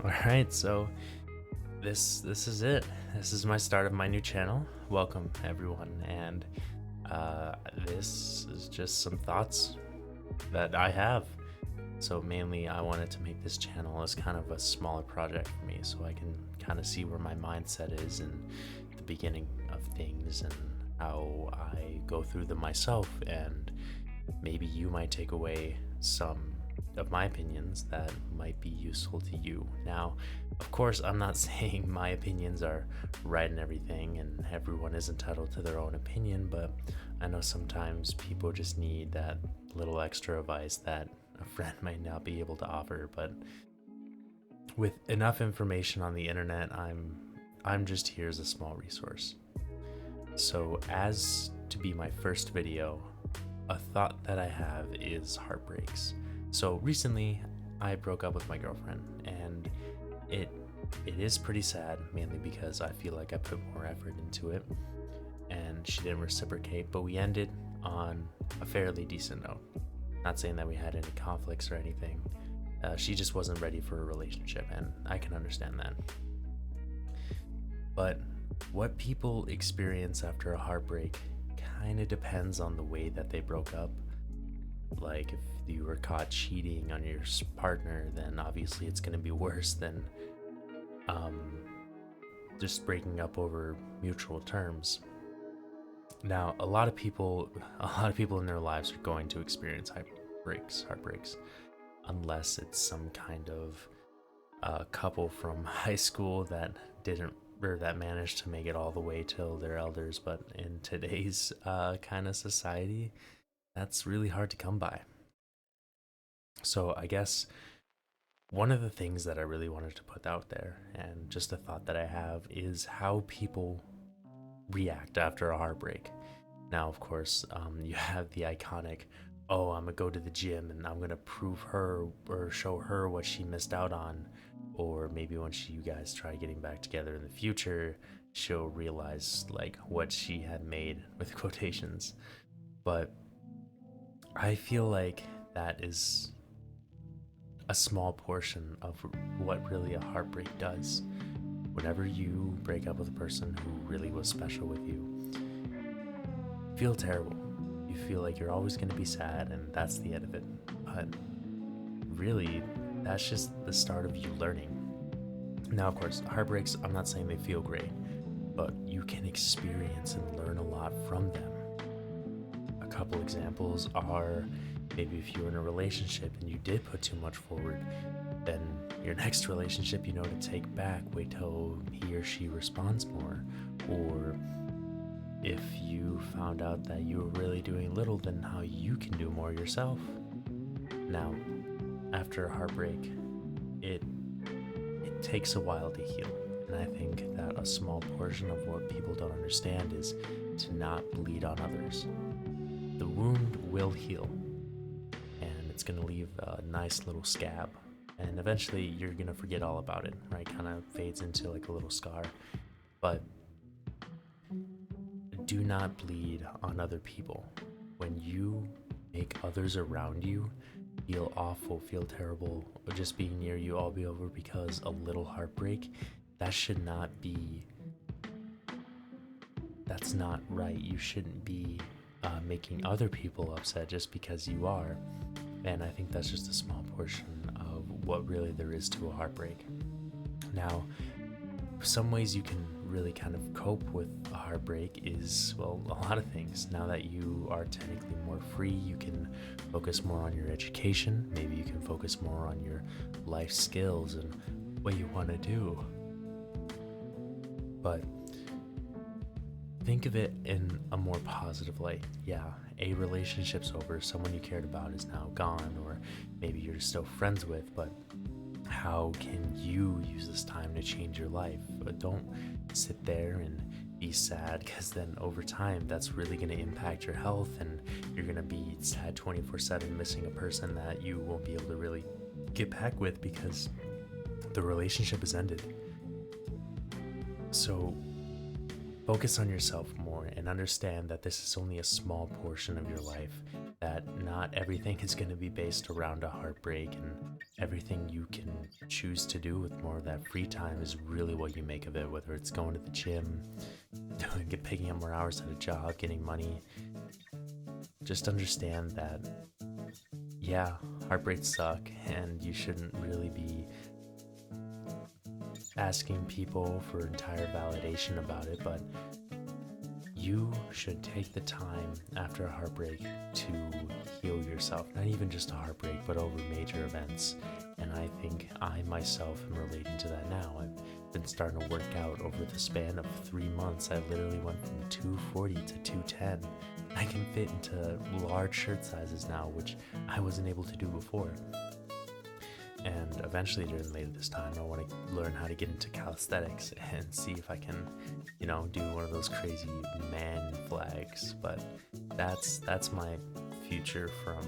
All right, so this is it. This is my start of my new channel. Welcome everyone, and this is just some thoughts that I have. So mainly, I wanted to make this channel as kind of a smaller project for me, so I can kind of see where my mindset is in the beginning of things and how I go through them myself, and maybe you might take away some of my opinions that might be useful to you. Now, of course, I'm not saying my opinions are right and everything, and everyone is entitled to their own opinion, but I know sometimes people just need that little extra advice that a friend might not be able to offer. But with enough information on the internet, I'm just here as a small resource. So, as to be my first video, a thought that I have is heartbreaks. So recently, I broke up with my girlfriend, and it it is pretty sad, mainly because I feel like I put more effort into it, and she didn't reciprocate. But we ended on a fairly decent note. Not saying that we had any conflicts or anything. She just wasn't ready for a relationship, and I can understand that. But what people experience after a heartbreak kind of depends on the way that they broke up. Like, if you were caught cheating on your partner, then obviously it's going to be worse than um, just breaking up over mutual terms. Now, a lot of people in their lives are going to experience heartbreaks, unless it's some kind of couple from high school that didn't or that managed to make it all the way till their elders. But in today's kind of society, that's really hard to come by. So I guess one of the things that I really wanted to put out there, and just a thought that I have, is how people react after a heartbreak. Now, of course, you have the iconic, oh, I'm gonna go to the gym and I'm gonna prove her or show her what she missed out on. Or maybe when you guys try getting back together in the future, she'll realize like what she had made with quotations. But I feel like that is a small portion of what really a heartbreak does. Whenever you break up with a person who really was special with you, you feel terrible. You feel like you're always going to be sad, and that's the end of it. But really, that's just the start of you learning. Now, of course, heartbreaks, I'm not saying they feel great, but you can experience and learn a lot from them. A couple examples are, maybe if you're in a relationship and you did put too much forward, then your next relationship, to take back, wait till he or she responds more. Or if you found out that you were really doing little, then how you can do more yourself. Now, after a heartbreak, it takes a while to heal. And I think that a small portion of what people don't understand is to not bleed on others. The wound will heal, and it's going to leave a nice little scab. And eventually you're going to forget all about it, right? Kind of fades into like a little scar. But do not bleed on other people. When you make others around you feel awful, feel terrible, or just being near you all be over because a little heartbreak, that should not be, that's not right. You shouldn't be making other people upset just because you are. And I think that's just a small portion of what really there is to a heartbreak. Now, some ways you can really kind of cope with a heartbreak is, well, a lot of things. Now that you are technically more free, you can focus more on your education. Maybe you can focus more on your life skills and what you want to do. But think of it in a more positive light. Yeah, a relationship's over, someone you cared about is now gone, or maybe you're still friends with, but how can you use this time to change your life? But don't sit there and be sad, because then over time that's really going to impact your health, and you're going to be sad 24/7, missing a person that you won't be able to really get back with because the relationship has ended. So Focus on yourself more and understand that this is only a small portion of your life, that not everything is going to be based around a heartbreak, and everything you can choose to do with more of that free time is really what you make of it, whether it's going to the gym, picking up more hours at a job, getting money. Just understand that, yeah, heartbreaks suck, and you shouldn't really be asking people for entire validation about it, but you should take the time after a heartbreak to heal yourself. Not even just a heartbreak, but over major events. And I think I myself am relating to that now. I've been starting to work out over the span of 3 months. I literally went from 240 to 210. I can fit into large shirt sizes now, which I wasn't able to do before. And eventually during later this time, I want to learn how to get into calisthenics and see if I can, do one of those crazy man flags. But that's my future from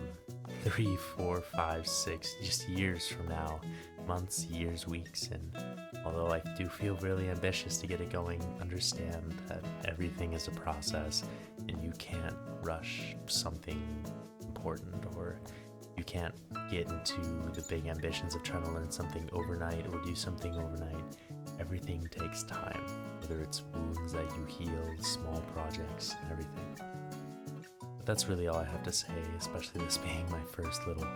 3, 4, 5, 6, just years from now, months, years, weeks. And although I do feel really ambitious to get it going, understand that everything is a process and you can't rush something important, or you can't get into the big ambitions of trying to learn something overnight or do something overnight. Everything takes time, whether it's wounds that you heal, small projects, and everything. But that's really all I have to say, especially this being my first little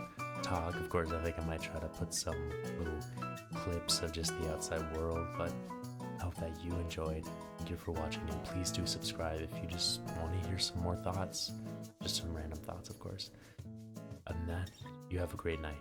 talk. Of course, I think I might try to put some little clips of just the outside world, but I hope that you enjoyed. Thank you for watching, and please do subscribe if you just want to hear some more thoughts, just some random thoughts, of course. Other than that, you have a great night.